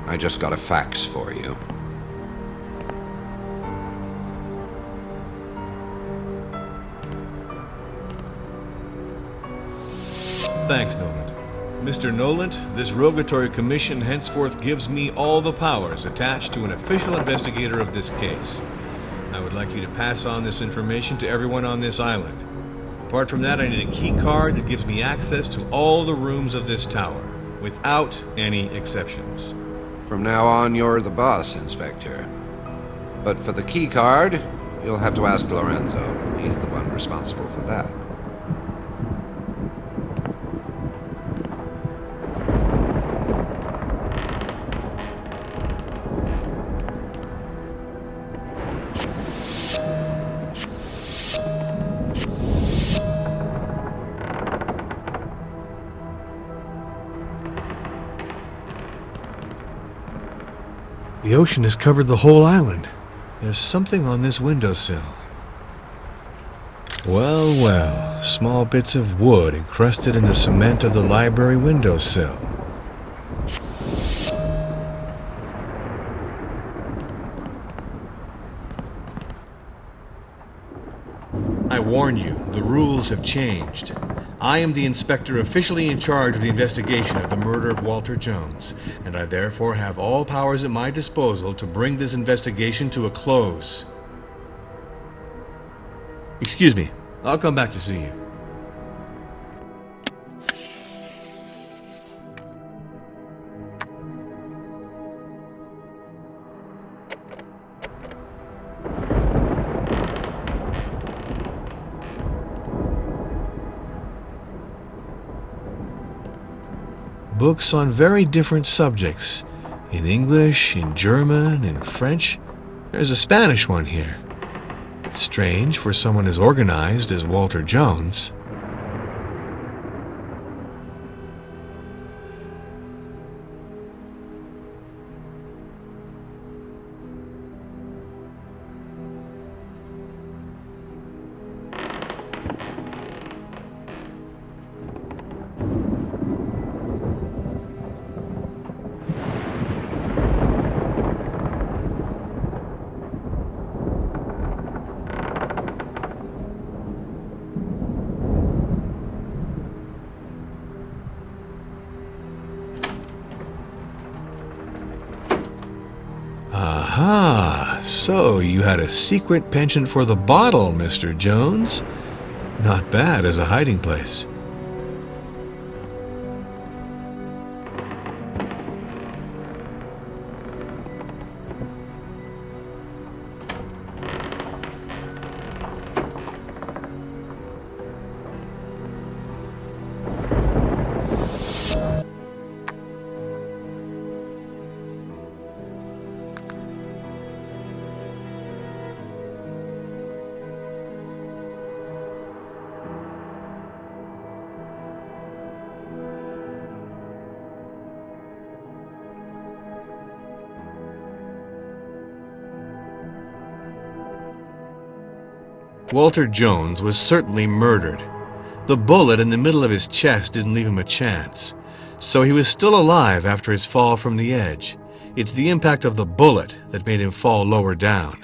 I just got a fax for you. Thanks, Noland. Mr. Noland, this rogatory commission henceforth gives me all the powers attached to an official investigator of this case. I would like you to pass on this information to everyone on this island. Apart from that, I need a key card that gives me access to all the rooms of this tower, without any exceptions. From now on, you're the boss, Inspector. But for the key card, you'll have to ask Lorenzo. He's the one responsible for that. The ocean has covered the whole island. There's something on this windowsill. Well, well, small bits of wood encrusted in the cement of the library windowsill. I warn you, the rules have changed. I am the inspector officially in charge of the investigation of the murder of Walter Jones, and I therefore have all powers at my disposal to bring this investigation to a close. Excuse me, I'll come back to see you. Books on very different subjects. In English, in German, in French. There's a Spanish one here. It's strange for someone as organized as Walter Jones. Aha, so you had a secret penchant for the bottle, Mr. Jones. Not bad as a hiding place. Walter Jones was certainly murdered. The bullet in the middle of his chest didn't leave him a chance. So he was still alive after his fall from the edge. It's the impact of the bullet that made him fall lower down.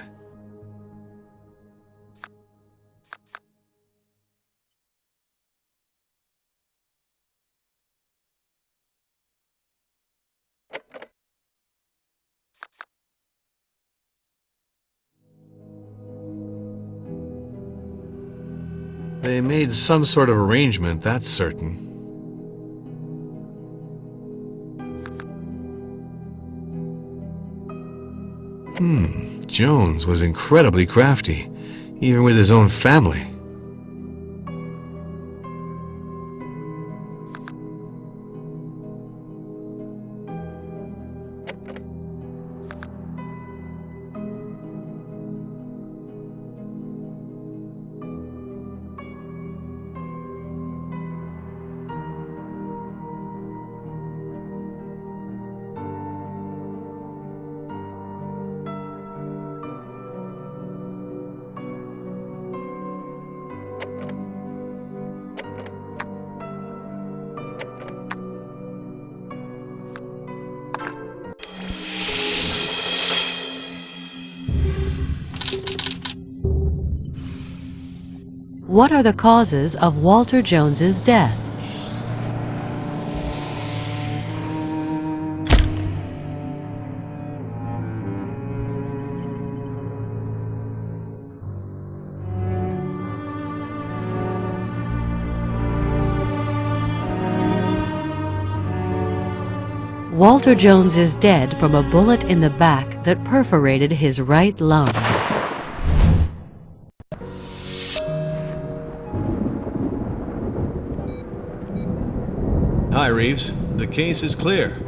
They made some sort of arrangement, that's certain. Jones was incredibly crafty, even with his own family. What are the causes of Walter Jones's death? Walter Jones is dead from a bullet in the back that perforated his right lung. Hi, Reeves. The case is clear.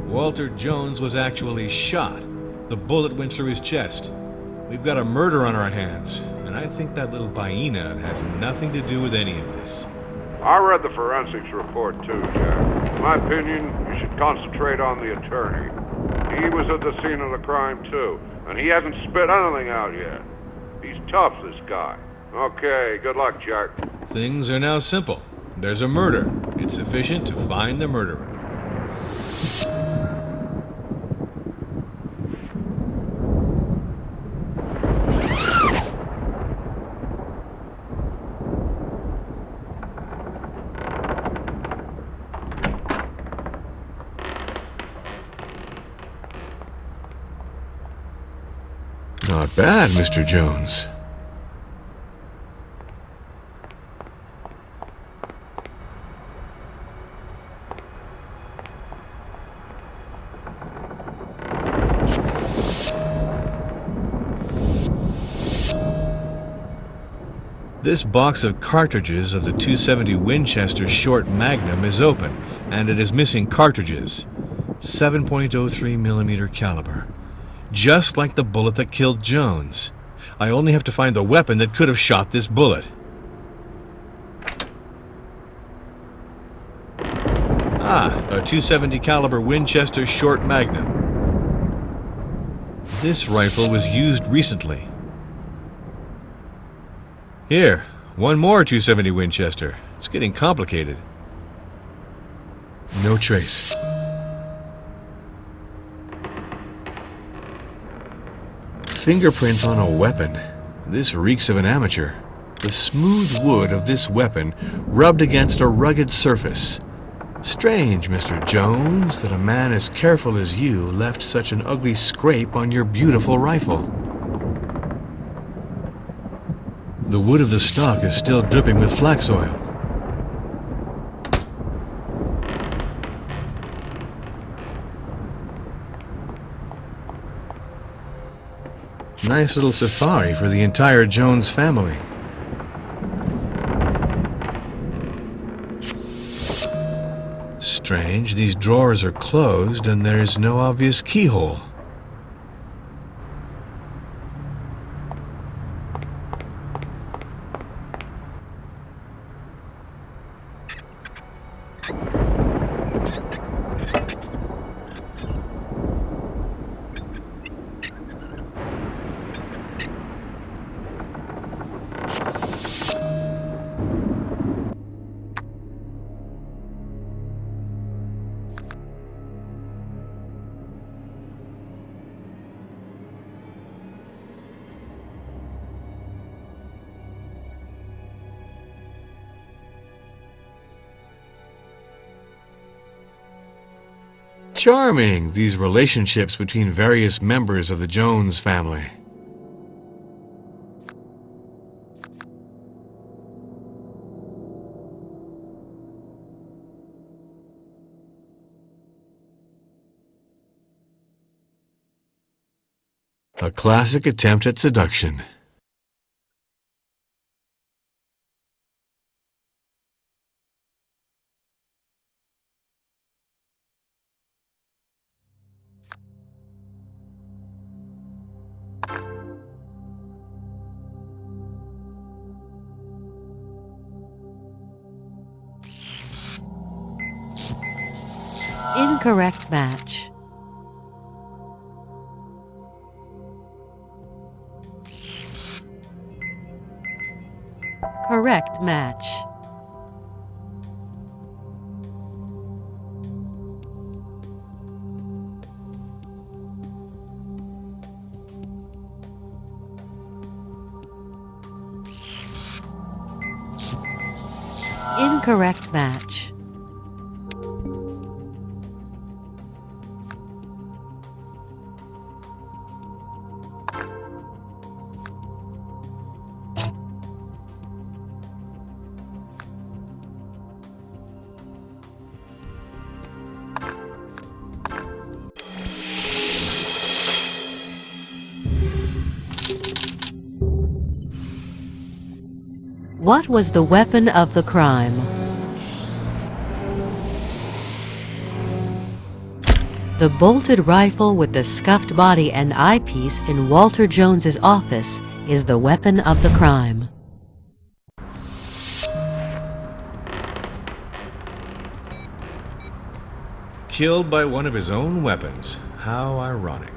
Walter Jones was actually shot. The bullet went through his chest. We've got a murder on our hands, and I think that little hyena has nothing to do with any of this. I read the forensics report too, Jack. In my opinion, you should concentrate on the attorney. He was at the scene of the crime too, and he hasn't spit anything out yet. He's tough, this guy. Okay, good luck, Jack. Things are now simple. There's a murder. It's sufficient to find the murderer. Not bad, Mr. Jones. This box of cartridges of the .270 Winchester Short Magnum is open, and it is missing cartridges. 7.03 millimeter caliber. Just like the bullet that killed Jones. I only have to find the weapon that could have shot this bullet. A .270 caliber Winchester Short Magnum. This rifle was used recently. Here, one more .270 Winchester. It's getting complicated. No trace. Fingerprints on a weapon. This reeks of an amateur. The smooth wood of this weapon rubbed against a rugged surface. Strange, Mr. Jones, that a man as careful as you left such an ugly scrape on your beautiful rifle. The wood of the stock is still dripping with flax oil. Nice little safari for the entire Jones family. Strange, these drawers are closed and there's no obvious keyhole. Charming, these relationships between various members of the Jones family. A classic attempt at seduction. Incorrect match. Correct match. Incorrect match. What was the weapon of the crime? The bolted rifle with the scuffed body and eyepiece in Walter Jones's office is the weapon of the crime. Killed by one of his own weapons. How ironic.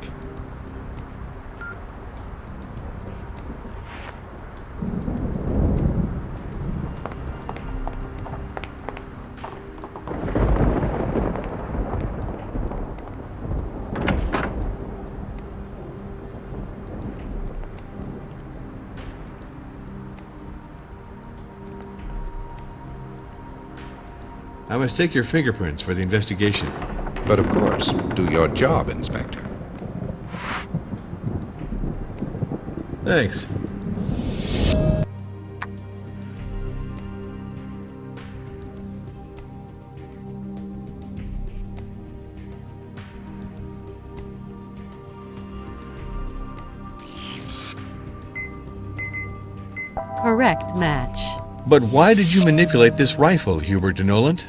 I must take your fingerprints for the investigation. But of course, do your job, Inspector. Thanks. Correct match. But why did you manipulate this rifle, Hubert de Noland?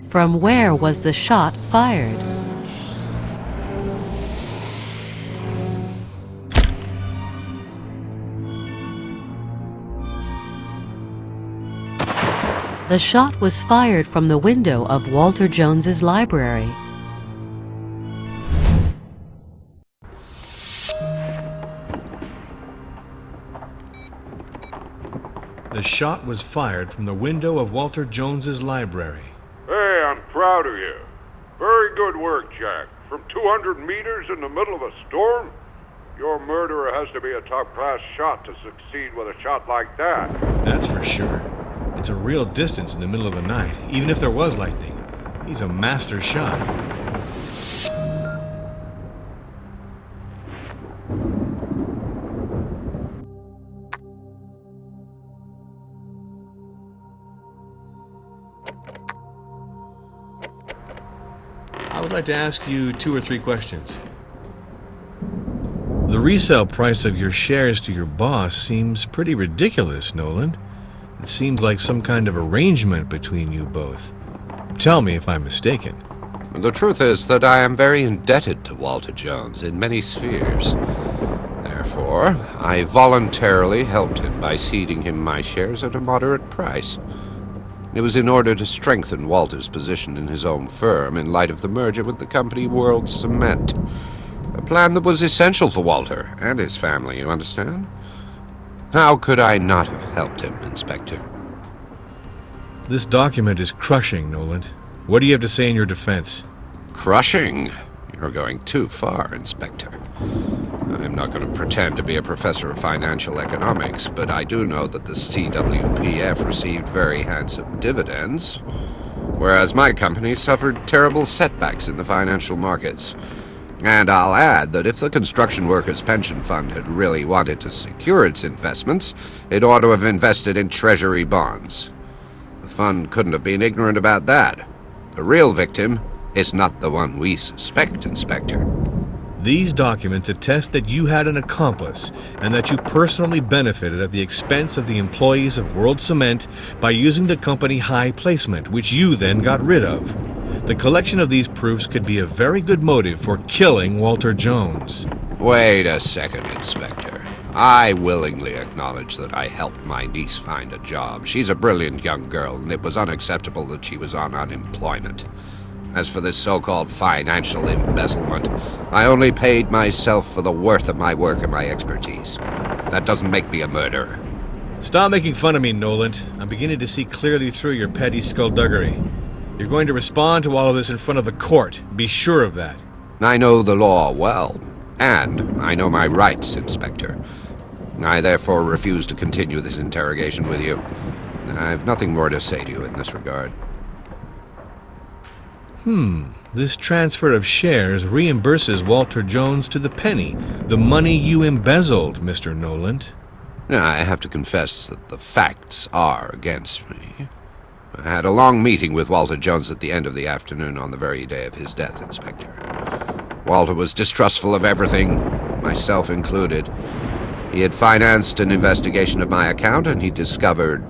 From where was the shot fired? The shot was fired from the window of Walter Jones's library. The shot was fired from the window of Walter Jones's library. Hey, I'm proud of you. Very good work, Jack. From 200 meters in the middle of a storm? Your murderer has to be a top-class shot to succeed with a shot like that. That's for sure. It's a real distance in the middle of the night, even if there was lightning. He's a master shot. I would like to ask you 2 or 3 questions. The resale price of your shares to your boss seems pretty ridiculous, Noland. It seems like some kind of arrangement between you both. Tell me if I'm mistaken. The truth is that I am very indebted to Walter Jones in many spheres. Therefore, I voluntarily helped him by ceding him my shares at a moderate price. It was in order to strengthen Walter's position in his own firm in light of the merger with the company World Cement. A plan that was essential for Walter and his family, you understand? How could I not have helped him, Inspector? This document is crushing, Noland. What do you have to say in your defense? Crushing? You're going too far, Inspector. I'm not going to pretend to be a professor of financial economics, but I do know that the CWPF received very handsome dividends, whereas my company suffered terrible setbacks in the financial markets. And I'll add that if the Construction Workers' Pension Fund had really wanted to secure its investments, it ought to have invested in Treasury bonds. The fund couldn't have been ignorant about that. The real victim is not the one we suspect, Inspector. These documents attest that you had an accomplice and that you personally benefited at the expense of the employees of World Cement by using the company High Placement, which you then got rid of. The collection of these proofs could be a very good motive for killing Walter Jones. Wait a second, Inspector. I willingly acknowledge that I helped my niece find a job. She's a brilliant young girl, and it was unacceptable that she was on unemployment. As for this so-called financial embezzlement, I only paid myself for the worth of my work and my expertise. That doesn't make me a murderer. Stop making fun of me, Nolan. I'm beginning to see clearly through your petty skullduggery. You're going to respond to all of this in front of the court. Be sure of that. I know the law well, and I know my rights, Inspector. I therefore refuse to continue this interrogation with you. I have nothing more to say to you in this regard. This transfer of shares reimburses Walter Jones to the penny, the money you embezzled, Mr. Nolan. I have to confess that the facts are against me. I had a long meeting with Walter Jones at the end of the afternoon on the very day of his death, Inspector. Walter was distrustful of everything, myself included. He had financed an investigation of my account, and he discovered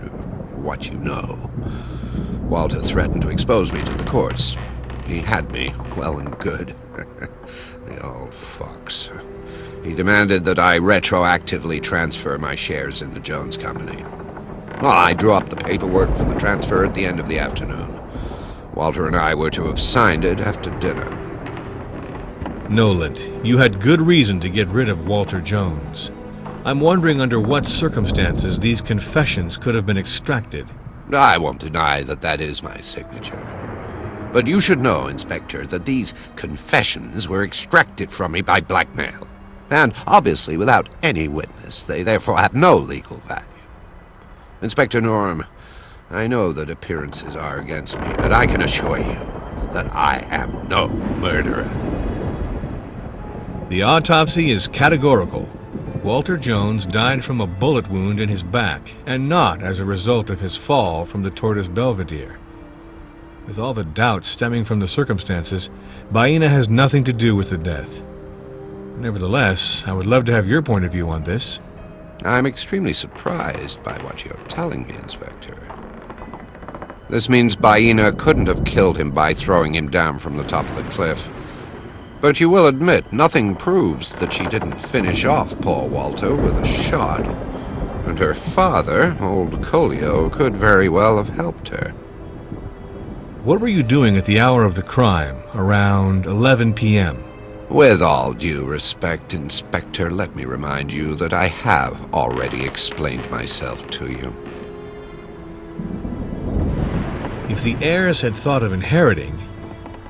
what you know. Walter threatened to expose me to the courts. He had me, well and good. The old fox. He demanded that I retroactively transfer my shares in the Jones Company. Well, I drew up the paperwork for the transfer at the end of the afternoon. Walter and I were to have signed it after dinner. Nolan, you had good reason to get rid of Walter Jones. I'm wondering under what circumstances these confessions could have been extracted. I won't deny that that is my signature. But you should know, Inspector, that these confessions were extracted from me by blackmail. And obviously without any witness. They therefore have no legal value. Inspector Norm, I know that appearances are against me, but I can assure you that I am no murderer. The autopsy is categorical. Walter Jones died from a bullet wound in his back, and not as a result of his fall from the Tortoise Belvedere. With all the doubts stemming from the circumstances, Baena has nothing to do with the death. Nevertheless, I would love to have your point of view on this. I'm extremely surprised by what you're telling me, Inspector. This means Baena couldn't have killed him by throwing him down from the top of the cliff. But you will admit, nothing proves that she didn't finish off poor Walter with a shot. And her father, old Colio, could very well have helped her. What were you doing at the hour of the crime, around 11 p.m.? With all due respect, Inspector, let me remind you that I have already explained myself to you. If the heirs had thought of inheriting,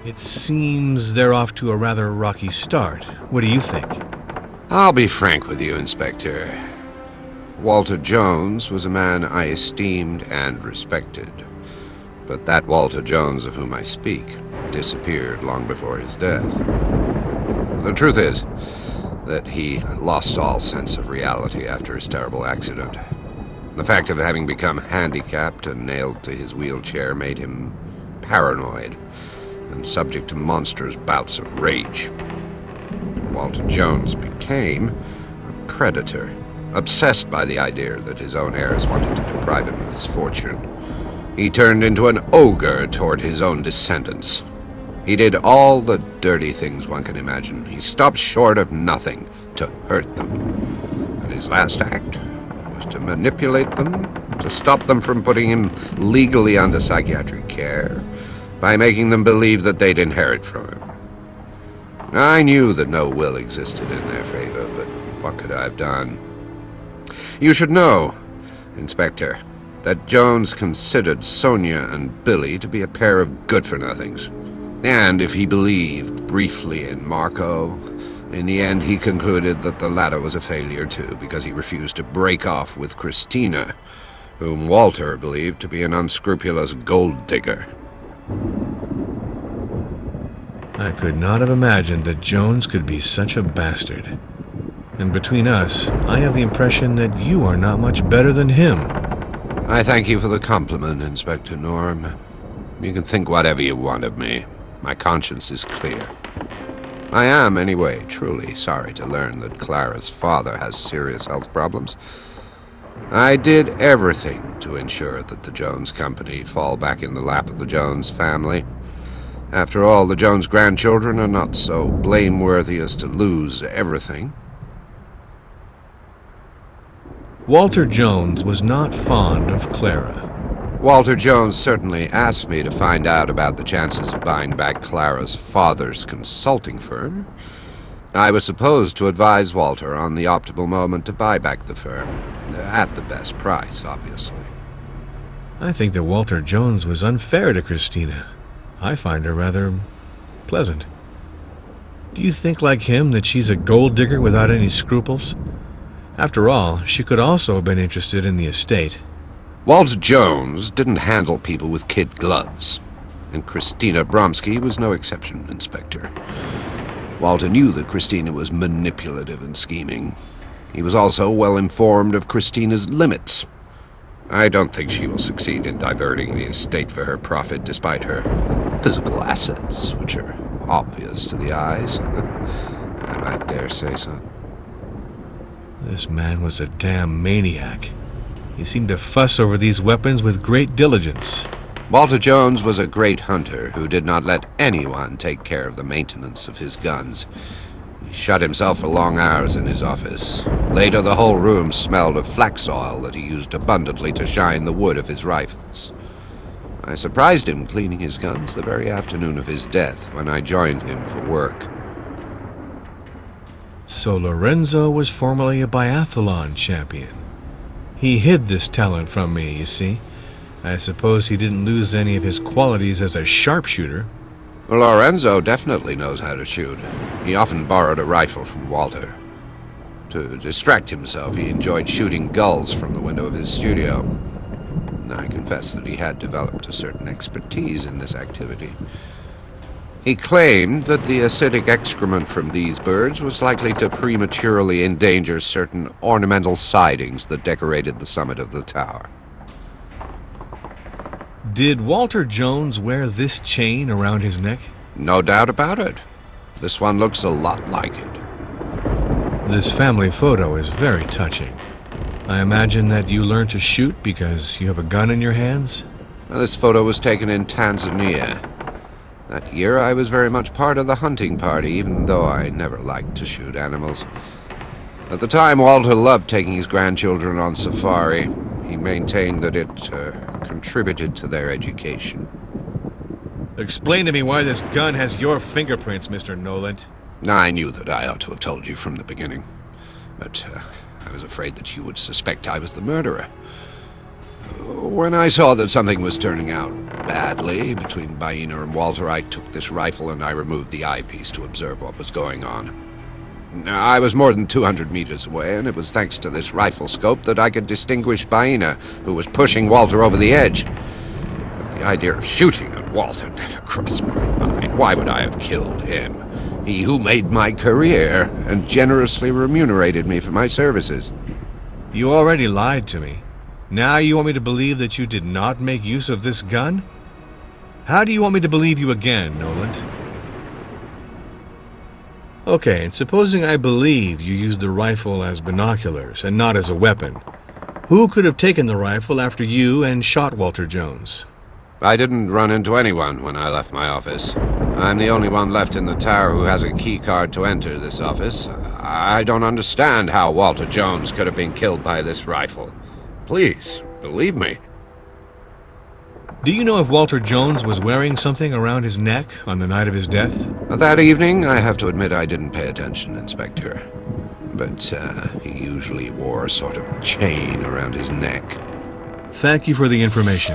it seems they're off to a rather rocky start. What do you think? I'll be frank with you, Inspector. Walter Jones was a man I esteemed and respected. But that Walter Jones of whom I speak disappeared long before his death. The truth is that he lost all sense of reality after his terrible accident. The fact of having become handicapped and nailed to his wheelchair made him paranoid and subject to monstrous bouts of rage. Walter Jones became a predator, obsessed by the idea that his own heirs wanted to deprive him of his fortune. He turned into an ogre toward his own descendants. He did all the dirty things one can imagine. He stopped short of nothing to hurt them. And his last act was to manipulate them, to stop them from putting him legally under psychiatric care, by making them believe that they'd inherit from him. I knew that no will existed in their favor, but what could I have done? You should know, Inspector, that Jones considered Sonia and Billy to be a pair of good-for-nothings. And if he believed briefly in Marco, in the end he concluded that the latter was a failure too, because he refused to break off with Christina, whom Walter believed to be an unscrupulous gold digger. I could not have imagined that Jones could be such a bastard. And between us, I have the impression that you are not much better than him. I thank you for the compliment, Inspector Norm. You can think whatever you want of me. My conscience is clear. I am, anyway, truly sorry to learn that Clara's father has serious health problems. I did everything to ensure that the Jones Company fall back in the lap of the Jones family. After all, the Jones grandchildren are not so blameworthy as to lose everything. Walter Jones was not fond of Clara. Walter Jones certainly asked me to find out about the chances of buying back Clara's father's consulting firm. I was supposed to advise Walter on the optimal moment to buy back the firm, at the best price, obviously. I think that Walter Jones was unfair to Christina. I find her rather pleasant. Do you think, like him, that she's a gold digger without any scruples? After all, she could also have been interested in the estate. Walter Jones didn't handle people with kid gloves, and Christina Bromsky was no exception, Inspector. Walter knew that Christina was manipulative and scheming. He was also well informed of Christina's limits. I don't think she will succeed in diverting the estate for her profit, despite her physical assets, which are obvious to the eyes. I might dare say so. This man was a damn maniac. He seemed to fuss over these weapons with great diligence. Walter Jones was a great hunter who did not let anyone take care of the maintenance of his guns. He shut himself for long hours in his office. Later, the whole room smelled of flax oil that he used abundantly to shine the wood of his rifles. I surprised him cleaning his guns the very afternoon of his death when I joined him for work. So Lorenzo was formerly a biathlon champion. He hid this talent from me, you see. I suppose he didn't lose any of his qualities as a sharpshooter. Lorenzo definitely knows how to shoot. He often borrowed a rifle from Walter. To distract himself, he enjoyed shooting gulls from the window of his studio. I confess that he had developed a certain expertise in this activity. He claimed that the acidic excrement from these birds was likely to prematurely endanger certain ornamental sidings that decorated the summit of the tower. Did Walter Jones wear this chain around his neck? No doubt about it. This one looks a lot like it. This family photo is very touching. I imagine that you learned to shoot because you have a gun in your hands? Well, this photo was taken in Tanzania. That year I was very much part of the hunting party, even though I never liked to shoot animals. At the time, Walter loved taking his grandchildren on safari. He maintained that it contributed to their education. Explain to me why this gun has your fingerprints, Mr. Noland. I knew that I ought to have told you from the beginning, but I was afraid that you would suspect I was the murderer. When I saw that something was turning out badly between Baina and Walter, I took this rifle and I removed the eyepiece to observe what was going on. Now, I was more than 200 meters away, and it was thanks to this rifle scope that I could distinguish Baina, who was pushing Walter over the edge. But the idea of shooting at Walter never crossed my mind. Why would I have killed him? He who made my career and generously remunerated me for my services. You already lied to me. Now you want me to believe that you did not make use of this gun? How do you want me to believe you again, Noland? Okay, and supposing I believe you used the rifle as binoculars and not as a weapon, who could have taken the rifle after you and shot Walter Jones? I didn't run into anyone when I left my office. I'm the only one left in the tower who has a key card to enter this office. I don't understand how Walter Jones could have been killed by this rifle. Please, believe me. Do you know if Walter Jones was wearing something around his neck on the night of his death? That evening, I have to admit I didn't pay attention, Inspector. But he usually wore a sort of chain around his neck. Thank you for the information.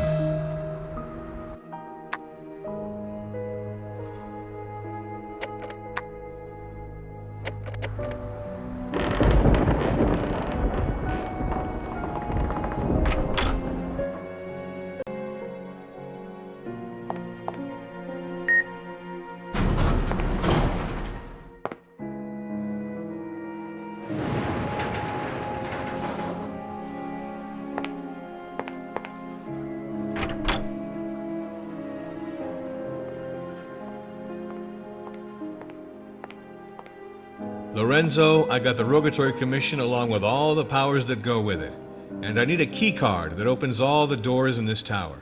Lorenzo, I got the rogatory commission along with all the powers that go with it. And I need a key card that opens all the doors in this tower.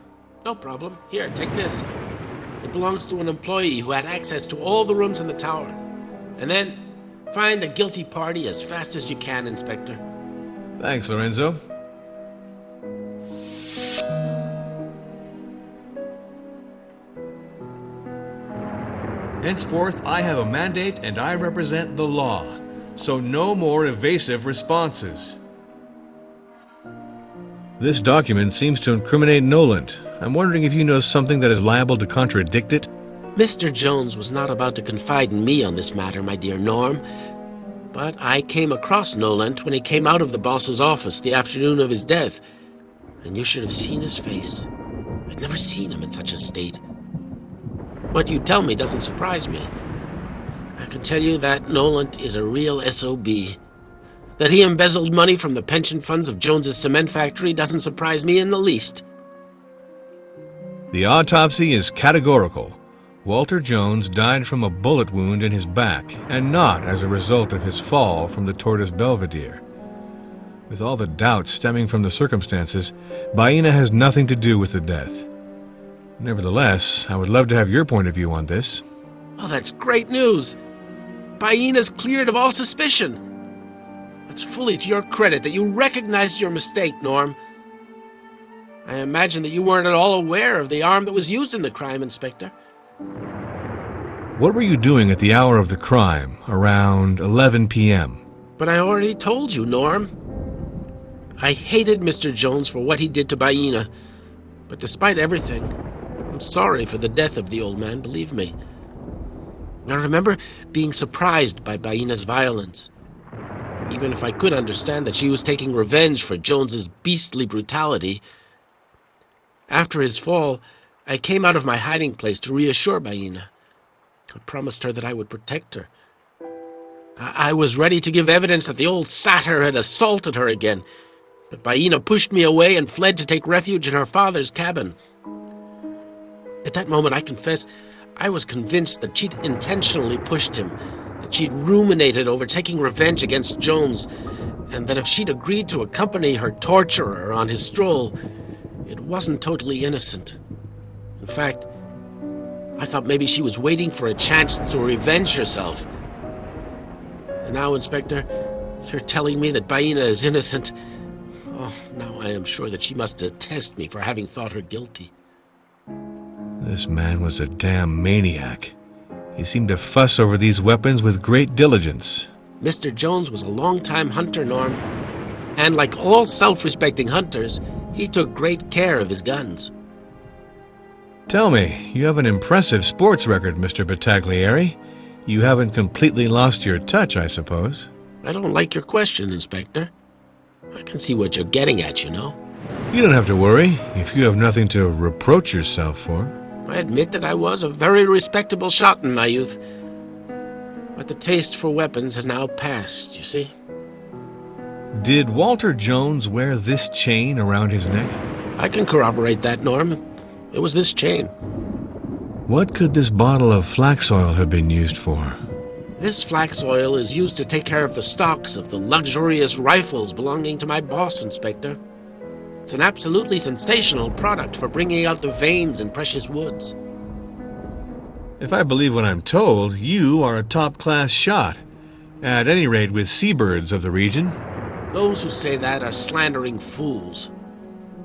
No problem. Here, take this. It belongs to an employee who had access to all the rooms in the tower. And then, find the guilty party as fast as you can, Inspector. Thanks, Lorenzo. Henceforth, I have a mandate and I represent the law, so no more evasive responses. This document seems to incriminate Noland. I'm wondering if you know something that is liable to contradict it? Mr. Jones was not about to confide in me on this matter, my dear Norm. But I came across Noland when he came out of the boss's office the afternoon of his death, and you should have seen his face. I'd never seen him in such a state. What you tell me doesn't surprise me. I can tell you that Noland is a real SOB. That he embezzled money from the pension funds of Jones's cement factory doesn't surprise me in the least. The autopsy is categorical. Walter Jones died from a bullet wound in his back, and not as a result of his fall from the Tortoise Belvedere. With all the doubts stemming from the circumstances, Baena has nothing to do with the death. Nevertheless, I would love to have your point of view on this. Oh, that's great news. Baena's cleared of all suspicion. It's fully to your credit that you recognized your mistake, Norm. I imagine that you weren't at all aware of the arm that was used in the crime, Inspector. What were you doing at the hour of the crime, around 11 p.m.? But I already told you, Norm. I hated Mr. Jones for what he did to Baena. But despite everything, I'm sorry for the death of the old man, believe me. I remember being surprised by Baena's violence. Even if I could understand that she was taking revenge for Jones's beastly brutality. After his fall, I came out of my hiding place to reassure Baena. I promised her that I would protect her. I was ready to give evidence that the old satyr had assaulted her again, but Baena pushed me away and fled to take refuge in her father's cabin. At that moment, I confess, I was convinced that she'd intentionally pushed him, that she'd ruminated over taking revenge against Jones, and that if she'd agreed to accompany her torturer on his stroll, it wasn't totally innocent. In fact, I thought maybe she was waiting for a chance to revenge herself. And now, Inspector, you're telling me that Baena is innocent. Oh, now I am sure that she must detest me for having thought her guilty. This man was a damn maniac. He seemed to fuss over these weapons with great diligence. Mr. Jones was a long-time hunter, Norm. And like all self-respecting hunters, he took great care of his guns. Tell me, you have an impressive sports record, Mr. Battaglieri. You haven't completely lost your touch, I suppose. I don't like your question, Inspector. I can see what you're getting at, you know. You don't have to worry, if you have nothing to reproach yourself for. I admit that I was a very respectable shot in my youth. But the taste for weapons has now passed, you see. Did Walter Jones wear this chain around his neck? I can corroborate that, Norm. It was this chain. What could this bottle of flax oil have been used for? This flax oil is used to take care of the stocks of the luxurious rifles belonging to my boss, Inspector. It's an absolutely sensational product for bringing out the veins in precious woods. If I believe what I'm told, you are a top-class shot. At any rate, with seabirds of the region. Those who say that are slandering fools.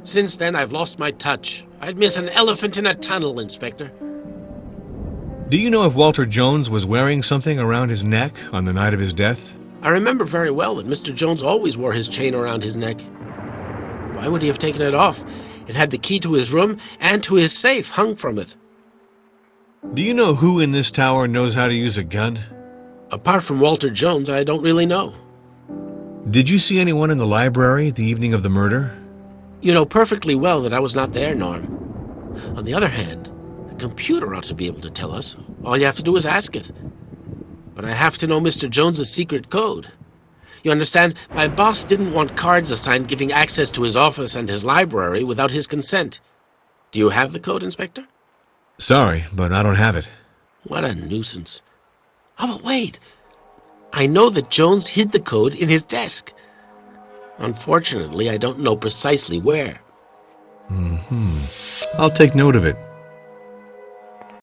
Since then, I've lost my touch. I'd miss an elephant in a tunnel, Inspector. Do you know if Walter Jones was wearing something around his neck on the night of his death? I remember very well that Mr. Jones always wore his chain around his neck. Why would he have taken it off? It had the key to his room and to his safe hung from it. Do you know who in this tower knows how to use a gun? Apart from Walter Jones, I don't really know. Did you see anyone in the library the evening of the murder? You know perfectly well that I was not there, Norm. On the other hand, the computer ought to be able to tell us. All you have to do is ask it. But I have to know Mr. Jones's secret code. You understand, my boss didn't want cards assigned giving access to his office and his library without his consent. Do you have the code, Inspector? Sorry, but I don't have it. What a nuisance. Oh, but wait. I know that Jones hid the code in his desk. Unfortunately, I don't know precisely where. I'll take note of it.